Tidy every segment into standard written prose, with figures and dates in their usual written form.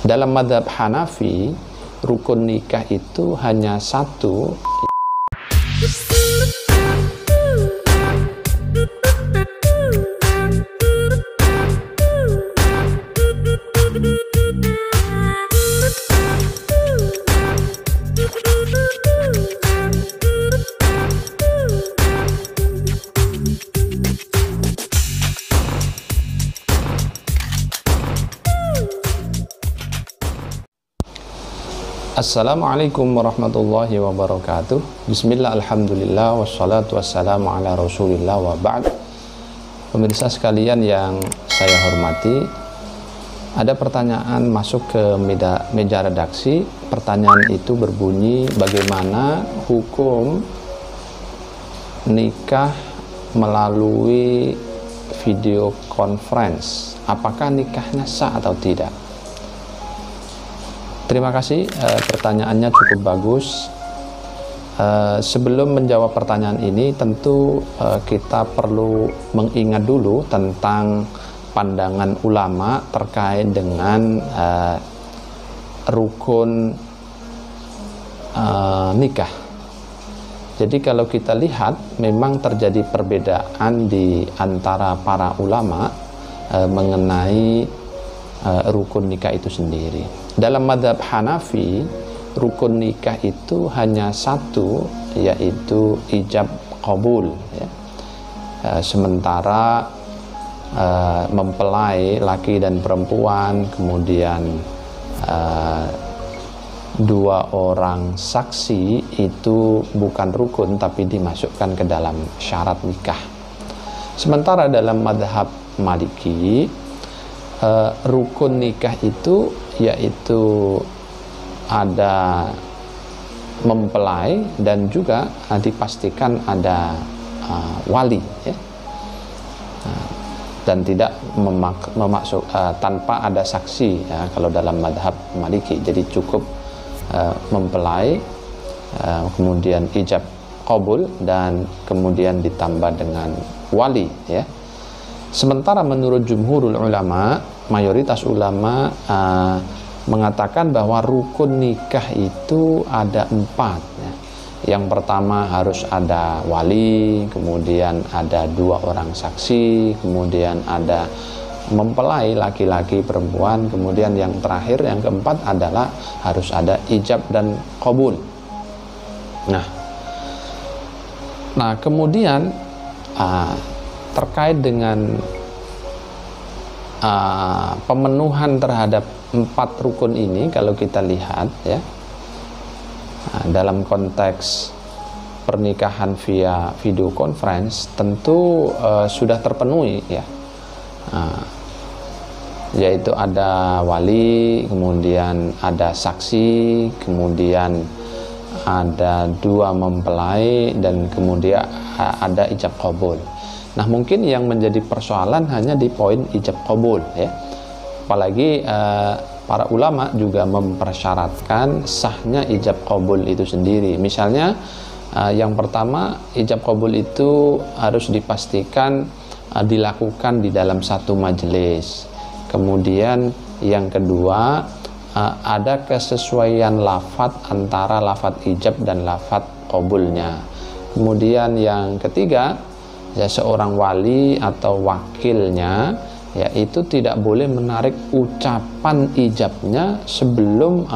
Dalam mazhab Hanafi, rukun nikah itu hanya satu. Assalamualaikum warahmatullahi wabarakatuh. Bismillah, alhamdulillah, wassalatu wassalamu ala rasulillah wa ba'd. Pemirsa sekalian yang saya hormati, ada pertanyaan masuk ke meja redaksi. Pertanyaan itu berbunyi, bagaimana hukum nikah melalui video conference? Apakah nikahnya sah atau tidak? Terima kasih, pertanyaannya cukup bagus. Sebelum menjawab pertanyaan ini, tentu kita perlu mengingat dulu tentang pandangan ulama terkait dengan rukun nikah. Jadi kalau kita lihat, memang terjadi perbedaan di antara para ulama mengenai rukun nikah itu sendiri. Dalam mazhab Hanafi, rukun nikah itu hanya satu, yaitu ijab qabul, ya. Sementara mempelai laki dan perempuan, kemudian dua orang saksi itu bukan rukun tapi dimasukkan ke dalam syarat nikah. Sementara dalam mazhab Maliki, rukun nikah itu yaitu ada mempelai dan juga dipastikan ada wali, ya. Dan tidak tanpa ada saksi, ya, kalau dalam mazhab Maliki. Jadi cukup mempelai, kemudian ijab qabul, dan kemudian ditambah dengan wali, ya. Sementara menurut jumhurul ulama, mayoritas ulama mengatakan bahwa rukun nikah itu ada 4, ya. Yang pertama harus ada wali, kemudian ada 2 orang saksi, kemudian ada mempelai laki-laki perempuan, kemudian yang terakhir, yang keempat adalah harus ada ijab dan qabul. Nah kemudian terkait dengan pemenuhan terhadap 4 rukun ini, kalau kita lihat, ya, dalam konteks pernikahan via video conference tentu sudah terpenuhi, ya, yaitu ada wali, kemudian ada saksi, kemudian ada 2 mempelai, dan kemudian ada ijab qabul. Nah, mungkin yang menjadi persoalan hanya di poin ijab qabul, ya. Apalagi para ulama juga mempersyaratkan sahnya ijab qabul itu sendiri. Misalnya yang pertama, ijab qabul itu harus dipastikan dilakukan di dalam satu majelis. Kemudian yang kedua, ada kesesuaian lafadz antara lafadz ijab dan lafadz qabulnya. Kemudian yang ketiga, ya, seorang wali atau wakilnya, ya, itu tidak boleh menarik ucapan ijabnya sebelum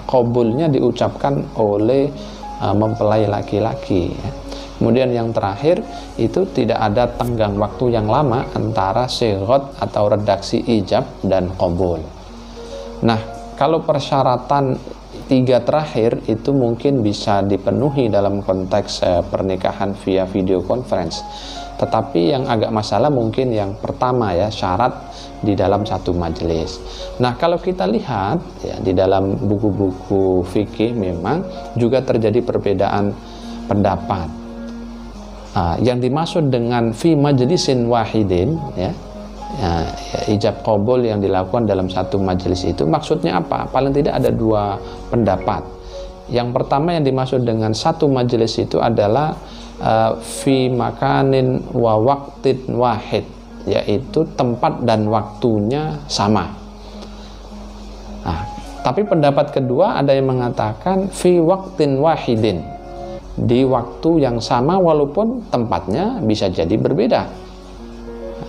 qabulnya diucapkan oleh mempelai laki-laki, ya. Kemudian yang terakhir, itu tidak ada tenggang waktu yang lama antara sighat atau redaksi ijab dan qabul. Nah, kalau persyaratan 3 terakhir itu mungkin bisa dipenuhi dalam konteks pernikahan via video conference. Tetapi yang agak masalah mungkin yang pertama, ya, syarat di dalam satu majelis. Nah, kalau kita lihat, ya, di dalam buku-buku fikih memang juga terjadi perbedaan pendapat. Yang dimaksud dengan fi majlisin wahidin, ya, ijab qabul yang dilakukan dalam satu majelis itu maksudnya apa? Paling tidak ada 2 pendapat. Yang pertama yang dimaksud dengan satu majelis itu adalah fi makanin wa waqtin wahid, yaitu tempat dan waktunya sama. Nah, Tapi pendapat kedua ada yang mengatakan fi waqtin wahidin, di waktu yang sama walaupun tempatnya bisa jadi berbeda.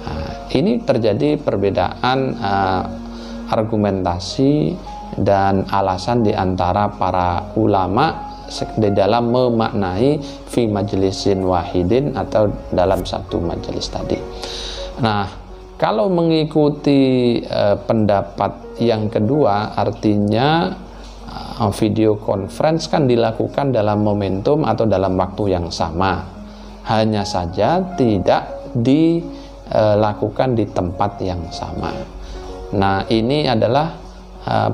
Nah, ini terjadi perbedaan argumentasi dan alasan di antara para ulama di dalam memaknai fi majlisin wahidin atau dalam satu majelis tadi. Nah, kalau mengikuti pendapat yang kedua, artinya video conference kan dilakukan dalam momentum atau dalam waktu yang sama, hanya saja tidak dilakukan di tempat yang sama. Nah, ini adalah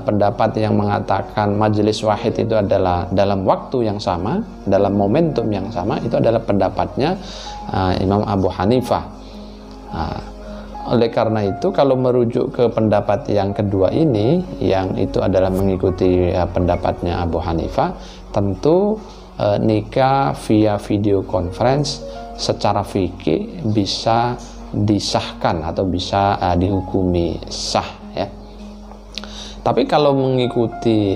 pendapat yang mengatakan majelis wahid itu adalah dalam waktu yang sama, dalam momentum yang sama, itu adalah pendapatnya Imam Abu Hanifah. Oleh karena itu, kalau merujuk ke pendapat yang kedua ini, yang itu adalah mengikuti pendapatnya Abu Hanifah, tentu nikah via video conference secara fikih bisa disahkan atau bisa dihukumi sah, ya. Tapi kalau mengikuti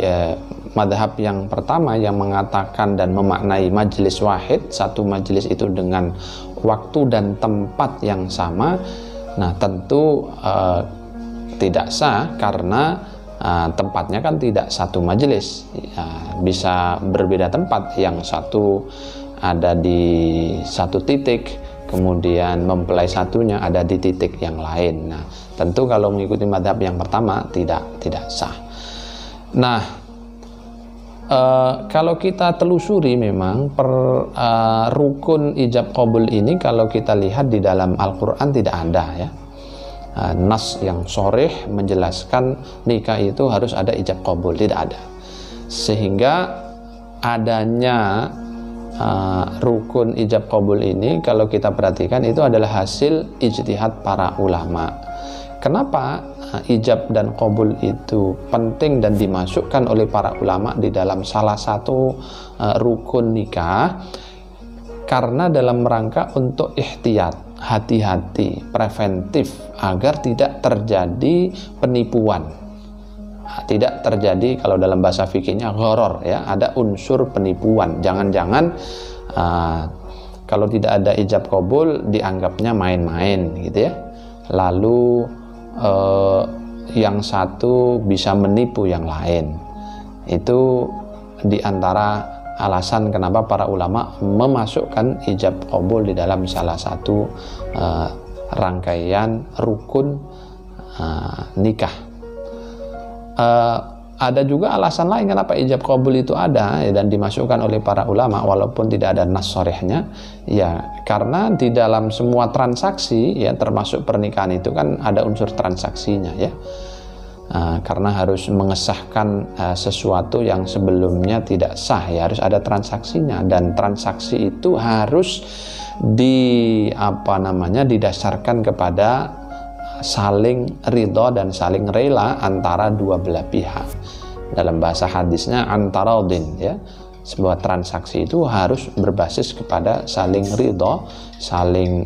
madhab yang pertama yang mengatakan dan memaknai majelis wahid, satu majelis itu dengan waktu dan tempat yang sama, nah tentu tidak sah karena tempatnya kan tidak satu majelis, bisa berbeda tempat, yang satu ada di satu titik, kemudian mempelai satunya ada di titik yang lain. Nah, tentu kalau mengikuti madhab yang pertama tidak sah. Nah, kalau kita telusuri memang rukun ijab qabul ini, kalau kita lihat di dalam Al-Quran tidak ada, ya, nas yang sharih menjelaskan nikah itu harus ada ijab qabul, tidak ada. Sehingga adanya rukun ijab qabul ini, kalau kita perhatikan, itu adalah hasil ijtihad para ulama. Kenapa ijab dan qabul itu penting dan dimasukkan oleh para ulama di dalam salah satu rukun nikah? Karena dalam rangka untuk ihtiyat, hati-hati, preventif, agar tidak terjadi penipuan, tidak terjadi, kalau dalam bahasa fikihnya, gharar, ya, ada unsur penipuan. Jangan-jangan kalau tidak ada ijab qabul dianggapnya main-main, gitu ya. Lalu yang satu bisa menipu yang lain. Itu diantara alasan kenapa para ulama memasukkan ijab qabul di dalam salah satu rangkaian rukun nikah. Ada juga alasan lain kenapa ijab qabul itu ada, ya, dan dimasukkan oleh para ulama walaupun tidak ada nas sharihnya, ya karena di dalam semua transaksi, ya termasuk pernikahan itu kan ada unsur transaksinya, ya. Karena harus mengesahkan sesuatu yang sebelumnya tidak sah, ya harus ada transaksinya, dan transaksi itu harus didasarkan kepada saling ridho dan saling rela antara dua belah pihak. Dalam bahasa hadisnya antaradin, ya. Sebuah transaksi itu harus berbasis kepada saling ridho, saling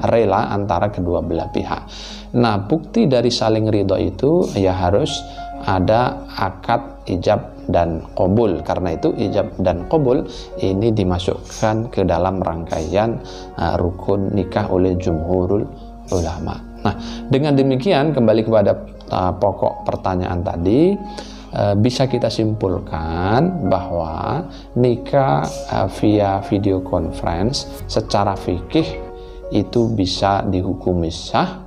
rela antara kedua belah pihak. Nah, bukti dari saling ridho itu ya harus ada akad ijab dan qabul. Karena itu ijab dan qabul ini dimasukkan ke dalam rangkaian rukun nikah oleh jumhurul ulama. Nah, dengan demikian kembali kepada pokok pertanyaan tadi, bisa kita simpulkan bahwa nikah via video conference secara fikih itu bisa dihukumi sah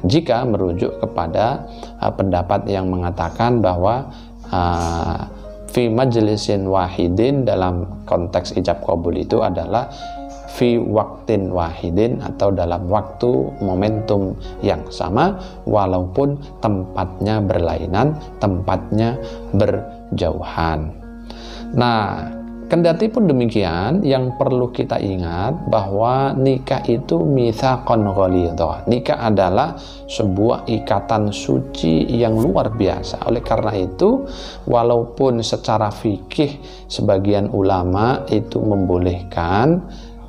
jika merujuk kepada pendapat yang mengatakan bahwa fi majlisin wahidin dalam konteks ijab qabul itu adalah fi waktin wahidin atau dalam waktu momentum yang sama walaupun tempatnya berlainan, tempatnya berjauhan. Nah, kendati pun demikian, yang perlu kita ingat bahwa nikah itu mitsaqan ghalidha. Nikah adalah sebuah ikatan suci yang luar biasa. Oleh karena itu, walaupun secara fikih sebagian ulama itu membolehkan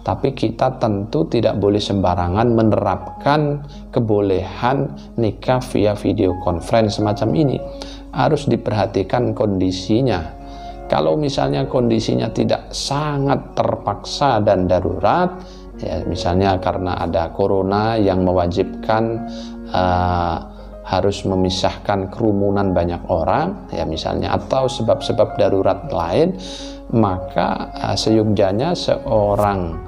Tapi kita tentu tidak boleh sembarangan menerapkan kebolehan nikah via video conference semacam ini. Harus diperhatikan kondisinya. Kalau misalnya kondisinya tidak sangat terpaksa dan darurat, ya misalnya karena ada corona yang mewajibkan harus memisahkan kerumunan banyak orang, ya misalnya, atau sebab-sebab darurat lain, maka seyogyanya seorang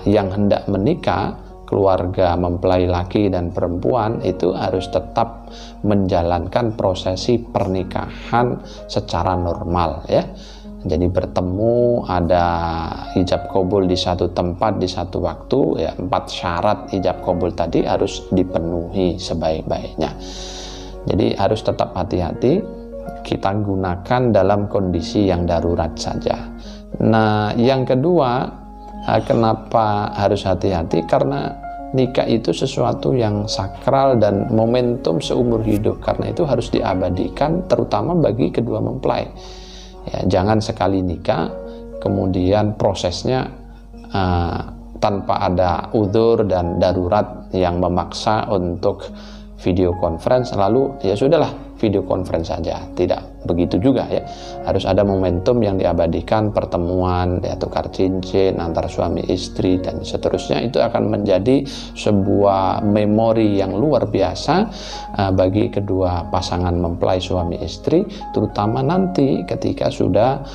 yang hendak menikah, keluarga mempelai laki dan perempuan itu harus tetap menjalankan prosesi pernikahan secara normal, ya. Jadi bertemu, ada ijab kabul di satu tempat, di satu waktu, ya 4 syarat ijab kabul tadi harus dipenuhi sebaik-baiknya. Jadi harus tetap hati-hati, kita gunakan dalam kondisi yang darurat saja. Nah, yang kedua, kenapa harus hati-hati? Karena nikah itu sesuatu yang sakral dan momentum seumur hidup, karena itu harus diabadikan terutama bagi kedua mempelai. Ya, jangan sekali nikah kemudian prosesnya tanpa ada udzur dan darurat yang memaksa untuk video conference, lalu ya sudahlah video conference saja. Tidak begitu juga, ya. Harus ada momentum yang diabadikan, pertemuan, ya, tukar cincin antar suami istri dan seterusnya. Itu akan menjadi sebuah memori yang luar biasa bagi kedua pasangan mempelai suami istri, terutama nanti ketika sudah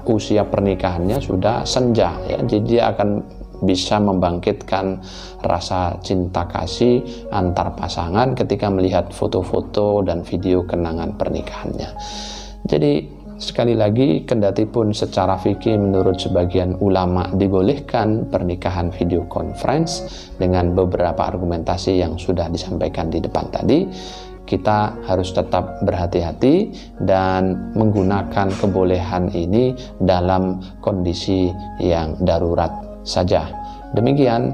usia pernikahannya sudah senja, ya. Jadi dia akan bisa membangkitkan rasa cinta kasih antar pasangan ketika melihat foto-foto dan video kenangan pernikahannya. Jadi sekali lagi, kendati pun secara fikih menurut sebagian ulama dibolehkan pernikahan video conference dengan beberapa argumentasi yang sudah disampaikan di depan tadi, kita harus tetap berhati-hati dan menggunakan kebolehan ini dalam kondisi yang darurat saja. Demikian,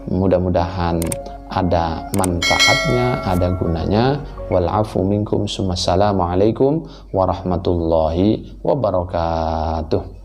mudah-mudahan ada manfaatnya, ada gunanya. Wal-afu minkum. Assalamualaikum warahmatullahi wabarakatuh.